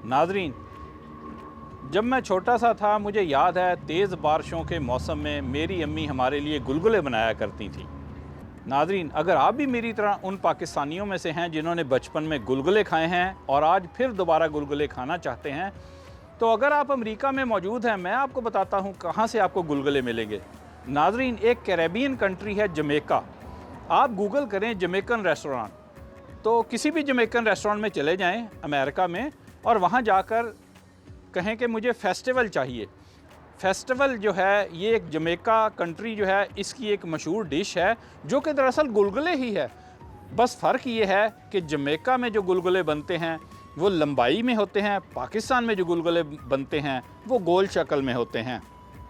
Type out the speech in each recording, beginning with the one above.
नाजरीन, जब मैं छोटा सा था मुझे याद है तेज़ बारिशों के मौसम में मेरी अम्मी हमारे लिए गुलगुले बनाया करती थी। नाजरीन, अगर आप भी मेरी तरह उन पाकिस्तानियों में से हैं जिन्होंने बचपन में गुलगुले खाए हैं और आज फिर दोबारा गुलगुले खाना चाहते हैं, तो अगर आप अमेरिका में मौजूद हैं, मैं आपको बताता हूँ कहाँ से आपको गुलगुले मिलेंगे। नाजरीन, एक कैरेबियन कंट्री है जमैका। आप गूगल करें जमैकन रेस्टोरेंट, तो किसी भी जमैकन रेस्टोरेंट में चले जाएं अमेरिका में और वहाँ जाकर कहें कि मुझे फेस्टिवल चाहिए। फेस्टिवल जो है ये एक जमैका कंट्री जो है इसकी एक मशहूर डिश है जो कि दरअसल गुलगुले ही है। बस फ़र्क ये है कि जमैका में जो गुलगुले बनते हैं वो लंबाई में होते हैं, पाकिस्तान में जो गुलगुले बनते हैं वो गोल शक्ल में होते हैं।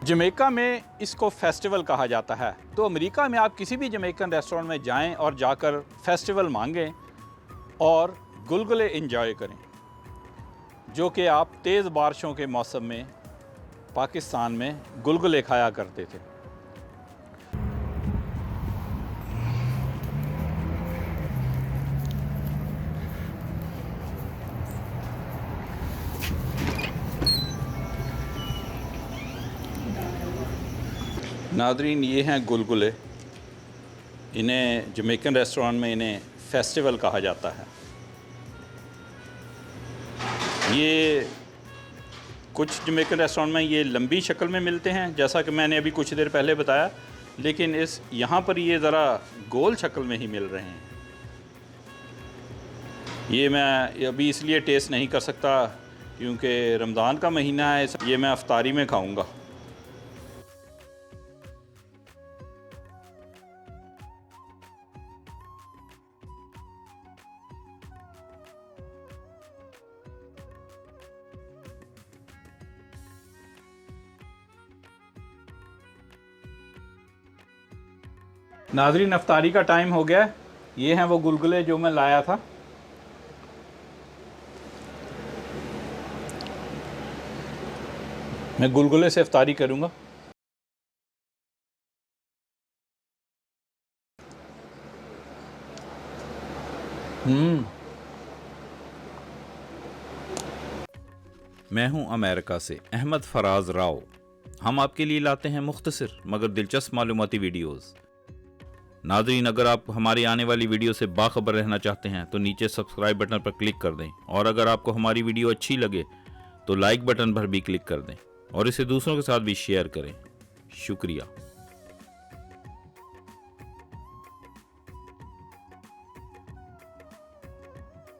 जमैका में इसको फेस्टिवल कहा जाता है। तो अमेरिका में आप किसी भी जमैकन रेस्टोरेंट में जाएं और जाकर फेस्टिवल मांगें और गुलगुले एंजॉय करें, जो कि आप तेज़ बारिशों के मौसम में पाकिस्तान में गुलगुले खाया करते थे। नादरीन, ये हैं गुलगुले। इन्हें जमैकन रेस्टोरेंट में इन्हें फेस्टिवल कहा जाता है। ये कुछ जमैकन रेस्टोरेंट में ये लंबी शक्ल में मिलते हैं जैसा कि मैंने अभी कुछ देर पहले बताया, लेकिन यहाँ पर ये ज़रा गोल शक्ल में ही मिल रहे हैं। ये मैं अभी इसलिए टेस्ट नहीं कर सकता क्योंकि रमज़ान का महीना है, ये मैं अफ्तारी में खाऊंगा। नाज़रीन, अफ्तारी का टाइम हो गया। ये हैं वो गुलगुले जो मैं लाया था। मैं गुलगुले से अफ्तारी करूँगा। मैं हूं अमेरिका से अहमद फराज राव। हम आपके लिए लाते हैं मुख्तसर मगर दिलचस्प मालूमाती वीडियोस। नाज़रीन, अगर आप हमारी आने वाली वीडियो से बाखबर रहना चाहते हैं तो नीचे सब्सक्राइब बटन पर क्लिक कर दें, और अगर आपको हमारी वीडियो अच्छी लगे तो लाइक बटन पर भी क्लिक कर दें और इसे दूसरों के साथ भी शेयर करें। शुक्रिया।